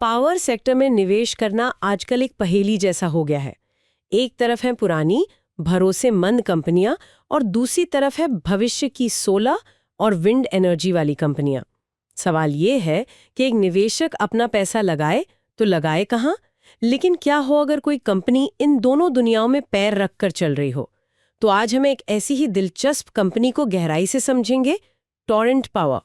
Power sector में निवेश करना आजकल एक पहेली जैसा हो गया है। एक तरफ है पुरानी भरोसेमंद कंपनियां और दूसरी तरफ है भविष्य की सोलर और विंड एनर्जी वाली कंपनियां। सवाल ये है कि एक निवेशक अपना पैसा लगाए तो लगाए कहाँ? लेकिन क्या हो अगर कोई कंपनी इन दोनों दुनियाओं में पैर रखकर चल रही हो? तो आज हम एक ऐसी ही दिलचस्प कंपनी को गहराई से समझेंगे, टोरेंट पावर।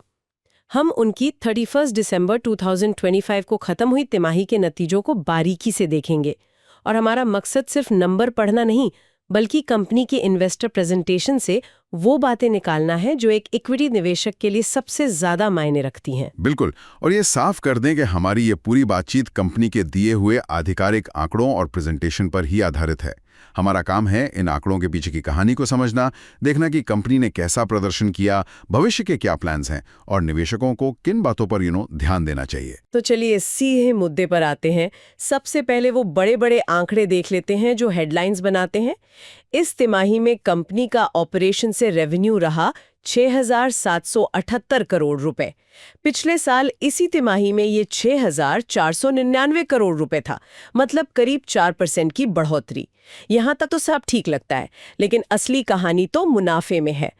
हम उनकी 31 दिसंबर 2025 को खत्म हुई तिमाही के नतीजों को बारीकी से देखेंगे और हमारा मकसद सिर्फ नंबर पढ़ना नहीं बल्कि कंपनी के इन्वेस्टर प्रेजेंटेशन से वो बातें निकालना है जो एक इक्विटी निवेशक के लिए सबसे ज्यादा मायने रखती हैं। बिल्कुल, और ये साफ कर दें कि हमारी ये पूरी बातचीत कंपनी के दिए हुए आधिकारिक आंकड़ों और प्रेजेंटेशन पर ही आधारित है। हमारा काम है इन आंकड़ों के पीछे की कहानी को समझना, देखना कि कंपनी ने कैसा प्रदर्शन किया, भविष्य के क्या प्लान्स हैं और निवेशकों को किन बातों पर ध्यान देना चाहिए। तो चलिए सीधे मुद्दे पर आते हैं। सबसे पहले वो बड़े बड़े आंकड़े देख लेते हैं जो हेडलाइंस बनाते हैं। इस तिमाही में कंपनी का ऑपरेशन से रेवेन्यू रहा 6,778 करोड़ रुपए। पिछले साल इसी तिमाही में ये 6,499 करोड़ रुपए था, मतलब करीब 4% की बढ़ोतरी। यहां तक तो सब ठीक लगता है, लेकिन असली कहानी तो मुनाफे में है।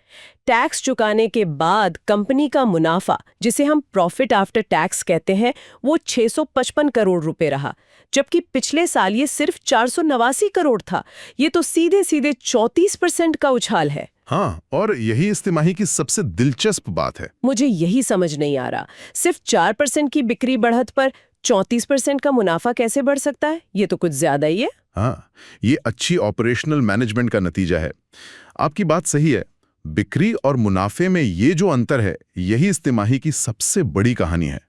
टैक्स चुकाने के बाद कंपनी का मुनाफा, जिसे हम प्रॉफिट आफ्टर टैक्स कहते हैं, वो 655 करोड़ रुपए रहा, जबकि पिछले साल ये सिर्फ 489 करोड़ था। ये तो सीधे सीधे 34% का उछाल है। हाँ, और यही इस तिमाही की सबसे दिलचस्प बात है। मुझे यही समझ नहीं आ रहा, सिर्फ 4% की बिक्री बढ़त पर 34% का मुनाफा कैसे बढ़ सकता है? ये तो कुछ ज्यादा ही है। हाँ, ये अच्छी ऑपरेशनल मैनेजमेंट का नतीजा है। आपकी बात सही है, बिक्री और मुनाफे में ये जो अंतर है, यही इस तिमाही की सबसे बड़ी कहानी है।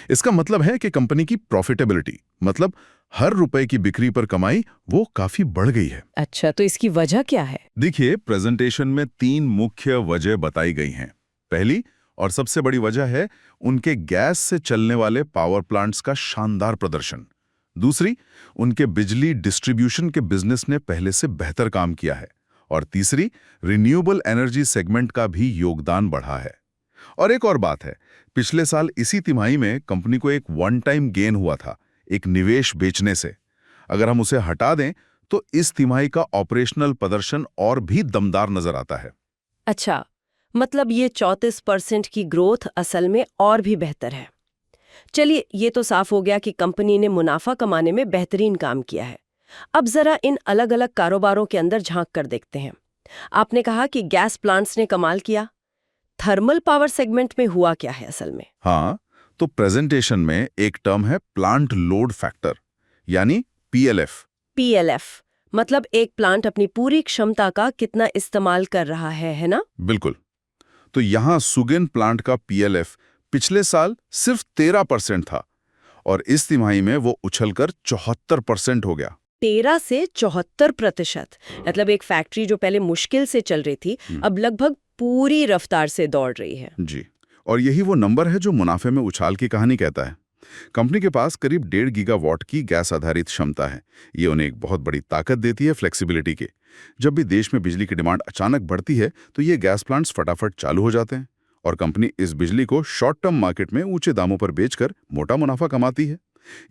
इसका मतलब है कि कंपनी की प्रॉफिटेबिलिटी, मतलब हर रुपए की बिक्री पर कमाई, वो काफी बढ़ गई है। अच्छा, तो इसकी वजह क्या है? देखिए, प्रेजेंटेशन में 3 मुख्य वजह बताई गई हैं। पहली और सबसे बड़ी वजह है उनके गैस से चलने वाले पावर प्लांट्स का शानदार प्रदर्शन। दूसरी, उनके बिजली डिस्ट्रीब्यूशन के बिजनेस ने पहले से बेहतर काम किया है। और तीसरी, रिन्यूएबल एनर्जी सेगमेंट का भी योगदान बढ़ा है। और एक और बात है, पिछले साल इसी तिमाही में कंपनी को एक वन टाइम गेन हुआ था, एक निवेश बेचने से। अगर हम उसे हटा दें तो इस तिमाही का ऑपरेशनल प्रदर्शन और भी दमदार नजर आता है। अच्छा, मतलब ये 34% की ग्रोथ असल में और भी बेहतर है। चलिए, ये तो साफ हो गया कि कंपनी ने मुनाफा कमाने में बेहतरीन काम किया है। अब जरा इन अलग अलग कारोबारों के अंदर झांक कर देखते हैं। आपने कहा कि गैस प्लांट्स ने कमाल किया। थर्मल पावर सेगमेंट में हुआ क्या है असल में? हाँ, तो प्रेजेंटेशन में एक टर्म है प्लांट लोड फैक्टर, यानी पीएलएफ। पीएलएफ मतलब एक प्लांट अपनी पूरी क्षमता का कितना इस्तेमाल कर रहा है ना? बिल्कुल। तो यहाँ सुगेन प्लांट का पीएलएफ पिछले साल सिर्फ 13% था और इस तिमाही में वो उछलकर 74% हो गया। 13 से 74%, मतलब एक फैक्ट्री जो पहले मुश्किल से चल रही थी अब लगभग पूरी रफ्तार से दौड़ रही है। जी, और यही वो नंबर है जो मुनाफे में उछाल की कहानी कहता है। कंपनी के पास करीब 1.5 गीगावाट की गैस आधारित क्षमता है। ये उन्हें एक बहुत बड़ी ताकत देती है फ्लेक्सिबिलिटी की। जब भी देश में बिजली की डिमांड अचानक बढ़ती है तो ये गैस प्लांट्स फटाफट चालू हो जाते हैं और कंपनी इस बिजली को शॉर्ट टर्म मार्केट में ऊंचे दामों पर बेचकर मोटा मुनाफा कमाती है।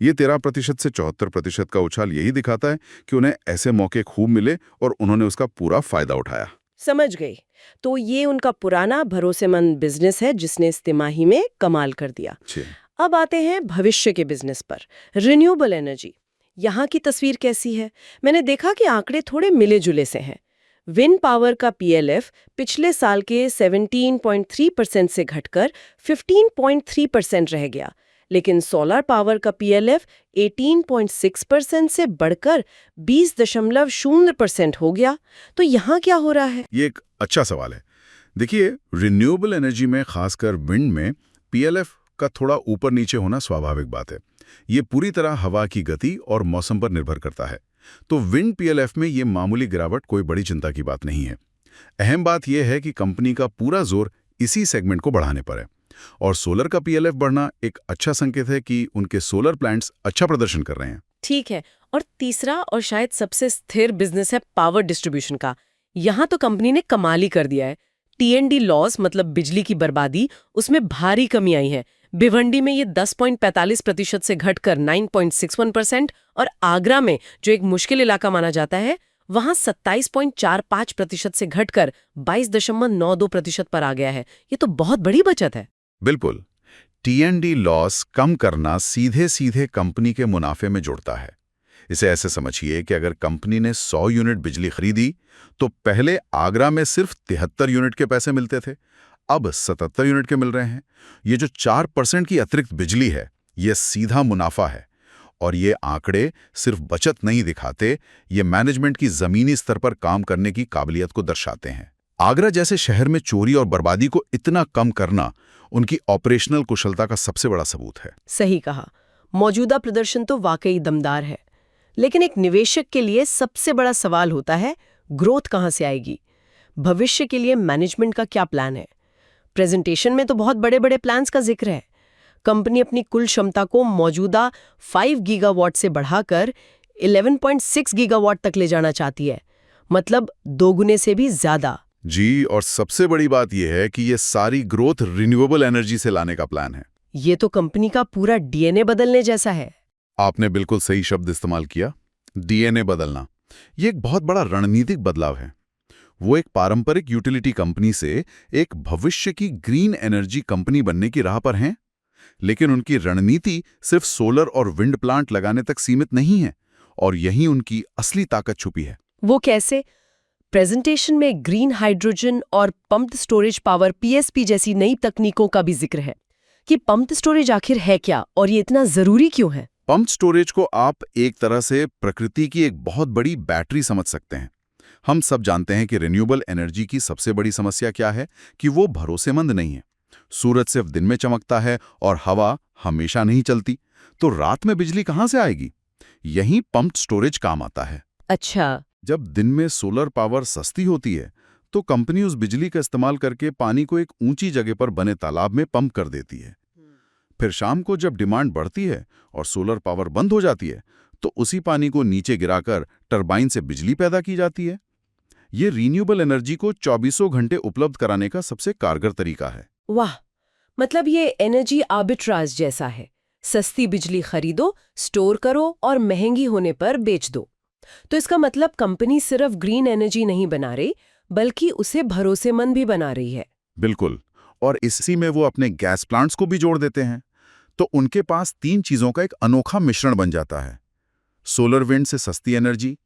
ये 13% से 74% का उछाल यही दिखाता है कि उन्हें ऐसे मौके खूब मिले और उन्होंने उसका पूरा फायदा उठाया। समझ गई। तो ये उनका पुराना भरोसेमंद बिजनेस है जिसने इस तिमाही में कमाल कर दिया। अब आते हैं भविष्य के बिजनेस पर, रिन्यूएबल एनर्जी। यहाँ की तस्वीर कैसी है? मैंने देखा कि आंकड़े थोड़े मिले जुले से हैं। विंड पावर का पीएलएफ पिछले साल के 17.3% से घटकर 15.3% रह गया, लेकिन सोलर पावर का पीएलएफ 18.6% से बढ़कर 20.0% हो गया। तो यहाँ क्या हो रहा है? ये एक अच्छा सवाल है। देखिए, रिन्यूएबल एनर्जी में, खासकर विंड में, पीएलएफ का थोड़ा ऊपर नीचे होना स्वाभाविक बात है। ये पूरी तरह हवा की गति और मौसम पर निर्भर करता है। तो विंड पीएलएफ में ये मामूली गिरावट कोई बड़ी चिंता की बात नहीं है। अहम बात यह है कि कंपनी का पूरा जोर इसी सेगमेंट को बढ़ाने पर है और सोलर का पीएलएफ बढ़ना एक अच्छा संकेत है कि उनके सोलर प्लांट्स अच्छा प्रदर्शन कर रहे हैं। ठीक है। और तीसरा और शायद सबसे स्थिर बिजनेस है पावर डिस्ट्रीब्यूशन का। यहाँ तो कंपनी ने कमाल ही कर दिया है। टीएनडी लॉस, मतलब बिजली की बर्बादी, उसमें भारी कमी आई है। भिवंडी में ये 10.45% से घटकर 9.61% और आगरा में जो एक मुश्किल इलाका माना जाता है वहां 27.45% से घटकर 22.92% पर आ गया है। ये तो बहुत बड़ी बचत है। बिल्कुल। टी&डी लॉस कम करना सीधे सीधे कंपनी के मुनाफे में जुड़ता है। इसे ऐसे समझिए कि अगर कंपनी ने 100 यूनिट बिजली खरीदी तो पहले आगरा में सिर्फ 73 यूनिट के पैसे मिलते थे, अब 77 यूनिट के मिल रहे हैं। ये जो 4% की अतिरिक्त बिजली है, ये सीधा मुनाफा है। और ये आंकड़े सिर्फ बचत नहीं दिखाते, ये मैनेजमेंट की जमीनी स्तर पर काम करने की काबिलियत को दर्शाते हैं। आगरा जैसे शहर में चोरी और बर्बादी को इतना कम करना उनकी ऑपरेशनल कुशलता का सबसे बड़ा सबूत है। सही कहा, मौजूदा प्रदर्शन तो वाकई दमदार है। लेकिन एक निवेशक के लिए सबसे बड़ा सवाल होता है, ग्रोथ कहां से आएगी? भविष्य के लिए मैनेजमेंट का क्या प्लान है? प्रेजेंटेशन में तो बहुत बड़े बड़े प्लान्स का जिक्र है। कंपनी अपनी कुल क्षमता को मौजूदा 5 गीगावाट से बढ़ाकर 11.6 गीगावाट तक ले जाना चाहती है, मतलब 2 गुने से भी ज्यादा। जी, और सबसे बड़ी बात यह है कि ये सारी ग्रोथ रिन्यूएबल एनर्जी से लाने का प्लान है। ये तो कंपनी का पूरा डीएनए बदलने जैसा है। आपने बिल्कुल सही शब्द इस्तेमाल किया, डीएनए बदलना। ये एक बहुत बड़ा रणनीतिक बदलाव है। वो एक पारंपरिक यूटिलिटी कंपनी से एक भविष्य की ग्रीन एनर्जी कंपनी बनने की राह पर हैं, लेकिन उनकी रणनीति सिर्फ सोलर और विंड प्लांट लगाने तक सीमित नहीं है, और यहीं उनकी असली ताकत छुपी है। वो कैसे? प्रेजेंटेशन में ग्रीन हाइड्रोजन और पम्प्ड स्टोरेज पावर पीएसपी जैसी नई तकनीकों का भी जिक्र है। कि पम्प्ड स्टोरेज आखिर है क्या और ये इतना जरूरी क्यों है? पम्प्ड स्टोरेज को आप एक तरह से प्रकृति की एक बहुत बड़ी बैटरी समझ सकते हैं। हम सब जानते हैं कि रिन्यूएबल एनर्जी की सबसे बड़ी समस्या क्या है, कि वो भरोसेमंद नहीं है। सूरज सिर्फ दिन में चमकता है और हवा हमेशा नहीं चलती, तो रात में बिजली कहाँ से आएगी? यहीं पम्प्ड स्टोरेज काम आता है। अच्छा। जब दिन में सोलर पावर सस्ती होती है तो कंपनी उस बिजली का इस्तेमाल करके पानी को एक ऊंची जगह पर बने तालाब में पंप कर देती है। फिर शाम को जब डिमांड बढ़ती है और सोलर पावर बंद हो जाती है तो उसी पानी को नीचे गिराकर टरबाइन से बिजली पैदा की जाती है। ये रिन्यूएबल एनर्जी को 24 घंटे उपलब्ध कराने का सबसे कारगर तरीका है। वाह, मतलब ये एनर्जी आर्बिट्राज जैसा है। सस्ती बिजली खरीदो, स्टोर करो और महंगी होने पर बेच दो। तो इसका मतलब कंपनी सिर्फ ग्रीन एनर्जी नहीं बना रही, बल्कि उसे भरोसेमंद भी बना रही है। बिल्कुल, और इसी में वो अपने गैस प्लांट्स को भी जोड़ देते हैं। तो उनके पास 3 चीजों का एक अनोखा मिश्रण बन जाता है। सोलर विंड से सस्ती एनर्जी,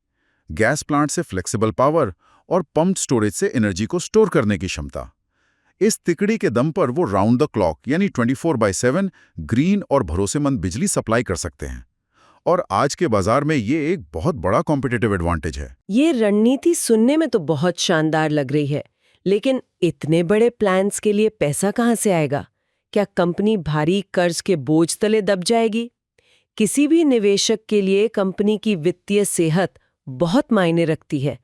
गैस प्लांट से फ्लेक्सिबल पावर और पम्प्ड स्टोरेज से एनर्जी को स्टोर करने की क्षमता। इस तिकड़ी के दम पर वो राउंड द क्लॉक यानी 24/7 ग्रीन और भरोसेमंद बिजली सप्लाई कर सकते हैं। और आज के बाजार में ये एक बहुत बड़ा कॉम्पिटिटिव एडवांटेज है। ये रणनीति सुनने में तो बहुत शानदार लग रही है, लेकिन इतने बड़े प्लान्स के लिए पैसा कहाँ से आएगा? क्या कंपनी भारी कर्ज के बोझ तले दब जाएगी? किसी भी निवेशक के लिए कंपनी की वित्तीय सेहत बहुत मायने रखती है।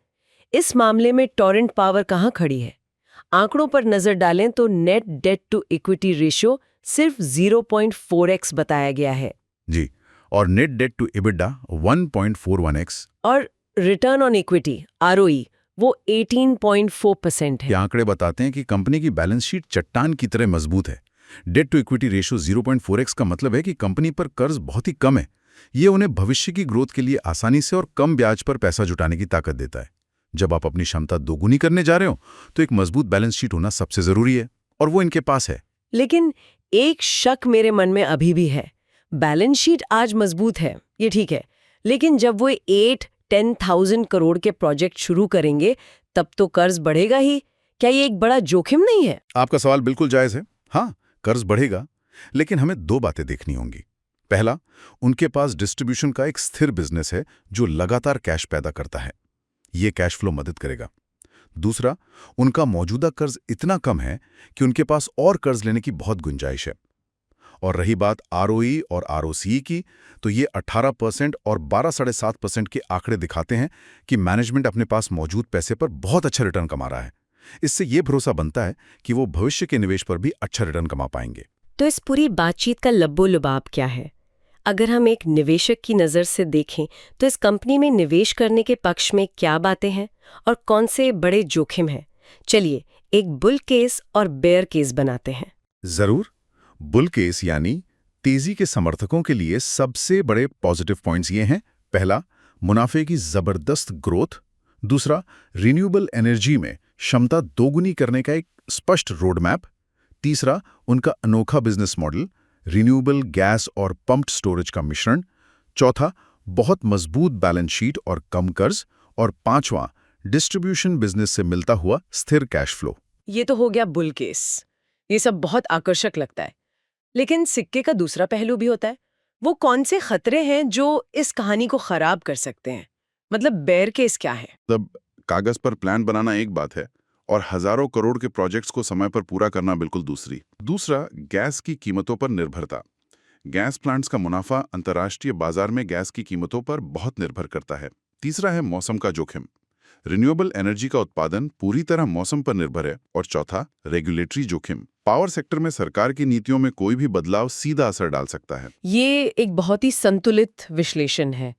इस मामले में टोरेंट पावर कहाँ खड़ी है? आंकड़ों पर नजर डालें तो net debt to equity ratio सिर्फ 0.4x बताया गया है। जी, और net debt to EBITDA 1.41x। और रिटर्न ऑन इक्विटी ROE वो 18.4% है। ये आंकड़े बताते हैं कि कंपनी की बैलेंस शीट चट्टान की तरह मजबूत है। Date to equity ratio 0.4x का मतलब है कि कंपनी पर कर्ज बहुत ही कम है। ये उन्हें भविष्य की ग्रोथ के लिए आसानी से और कम ब्याज पर पैसा जुटाने की ताकत देता है। जब आप अपनी क्षमता दोगुनी करने जा रहे हो तो एक मजबूत बैलेंस शीट होना सबसे जरूरी है, और वो इनके पास है। लेकिन एक शक मेरे मन में अभी भी है। बैलेंस शीट आज मजबूत है, ये ठीक है, लेकिन जब वो 8-10,000 करोड़ के प्रोजेक्ट शुरू करेंगे तब तो कर्ज बढ़ेगा ही। क्या ये एक बड़ा जोखिम नहीं है? आपका सवाल बिल्कुल जायज है। हाँ, कर्ज बढ़ेगा, लेकिन हमें 2 बातें देखनी होंगी। पहला, उनके पास डिस्ट्रीब्यूशन का एक स्थिर बिजनेस है जो लगातार कैश पैदा करता है। ये कैश फ्लो मदद करेगा। दूसरा, उनका मौजूदा कर्ज इतना कम है कि उनके पास और कर्ज लेने की बहुत गुंजाइश है। और रही बात ROE और ROCE की, तो ये 18% और 12.7% के आंकड़े दिखाते हैं कि मैनेजमेंट अपने पास मौजूद पैसे पर बहुत अच्छा रिटर्न कमा रहा है। इससे ये भरोसा बनता है कि वो भविष्य के निवेश पर भी अच्छा रिटर्न कमा पाएंगे। तो इस पूरी बातचीत का लब्बो-लुबाब क्या है? अगर हम एक निवेशक की नज़र से देखें तो इस कंपनी में निवेश करने के पक्ष में क्या बातें हैं और कौन से बड़े जोखिम हैं? चलिए एक बुल केस और बेयर केस बनाते हैं। जरूर। बुल केस यानी तेजी के समर्थकों के लिए सबसे बड़े पॉजिटिव पॉइंट्स ये हैं। पहला, मुनाफे की जबरदस्त ग्रोथ। दूसरा, रिन्यूएबल एनर्जी में क्षमता दोगुनी करने का एक स्पष्ट रोड मैप। तीसरा, उनका अनोखा बिजनेस मॉडल, रिन्यूएबल गैस और पंप्ड स्टोरेज का मिश्रण। चौथा, बहुत मजबूत बैलेंस शीट और कम कर्ज। और पांचवां, डिस्ट्रीब्यूशन बिजनेस से मिलता हुआ स्थिर कैश फ्लो। ये तो हो गया बुल केस। ये सब बहुत आकर्षक लगता है, लेकिन सिक्के का दूसरा पहलू भी होता है। वो कौन से खतरे हैं जो इस कहानी को खराब कर सकते हैं? मतलब बेयर केस क्या है? तब कागज पर प्लान बनाना एक बात है और हजारों करोड़ के प्रोजेक्ट्स को समय पर पूरा करना बिल्कुल दूसरी। दूसरा, गैस की कीमतों पर निर्भरता। गैस प्लांट्स का मुनाफा अंतर्राष्ट्रीय बाजार में गैस की कीमतों पर बहुत निर्भर करता है। तीसरा है मौसम का जोखिम। रिन्यूएबल एनर्जी का उत्पादन पूरी तरह मौसम पर निर्भर है। और चौथा, रेगुलेटरी जोखिम। पावर सेक्टर में सरकार की नीतियों में कोई भी बदलाव सीधा असर डाल सकता है। ये एक बहुत ही संतुलित विश्लेषण है।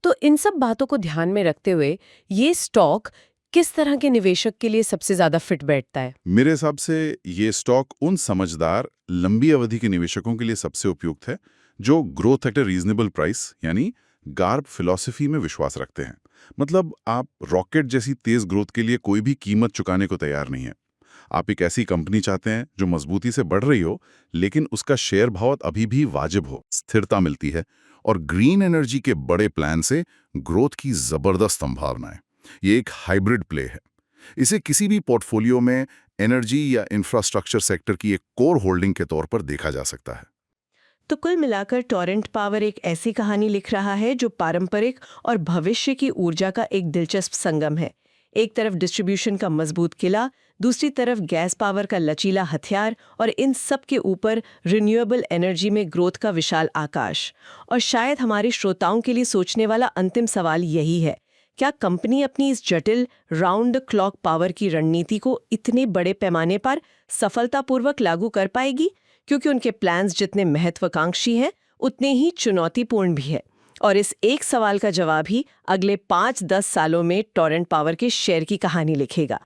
तो इन सब बातों को ध्यान में रखते हुए ये स्टॉक किस तरह के निवेशक के लिए सबसे ज्यादा फिट बैठता है? मेरे हिसाब से ये स्टॉक उन समझदार लंबी अवधि के निवेशकों के लिए सबसे उपयुक्त है जो growth at A reasonable price यानी गार्प फिलॉसफी में विश्वास रखते हैं। मतलब आप रॉकेट जैसी तेज ग्रोथ के लिए कोई भी कीमत चुकाने को तैयार नहीं है। आप एक ऐसी कंपनी चाहते हैं जो मजबूती से बढ़ रही हो लेकिन उसका शेयर भाव अभी भी वाजिब हो, स्थिरता मिलती है और ग्रीन एनर्जी के बड़े प्लान से ग्रोथ की जबरदस्त संभावना है। ये एक हाइब्रिड प्ले है। इसे किसी भी पोर्टफोलियो में एनर्जी या इंफ्रास्ट्रक्चर सेक्टर की एक कोर होल्डिंग के तौर पर देखा जा सकता है। तो कुल मिलाकर टोरेंट पावर एक ऐसी कहानी लिख रहा है जो पारंपरिक और भविष्य की ऊर्जा का एक दिलचस्प संगम है। एक तरफ डिस्ट्रीब्यूशन का मजबूत किला, दूसरी तरफ गैस पावर का लचीला हथियार और इन सब के ऊपर रिन्यूएबल एनर्जी में ग्रोथ का विशाल आकाश। और शायद हमारे श्रोताओं के लिए सोचने वाला अंतिम सवाल यही है, क्या कंपनी अपनी इस जटिल राउंड क्लॉक पावर की रणनीति को इतने बड़े पैमाने पर सफलतापूर्वक लागू कर पाएगी? क्योंकि उनके प्लान्स जितने महत्वाकांक्षी हैं उतने ही चुनौतीपूर्ण भी है। और इस एक सवाल का जवाब ही अगले 5-10 सालों में टोरेंट पावर के शेयर की कहानी लिखेगा।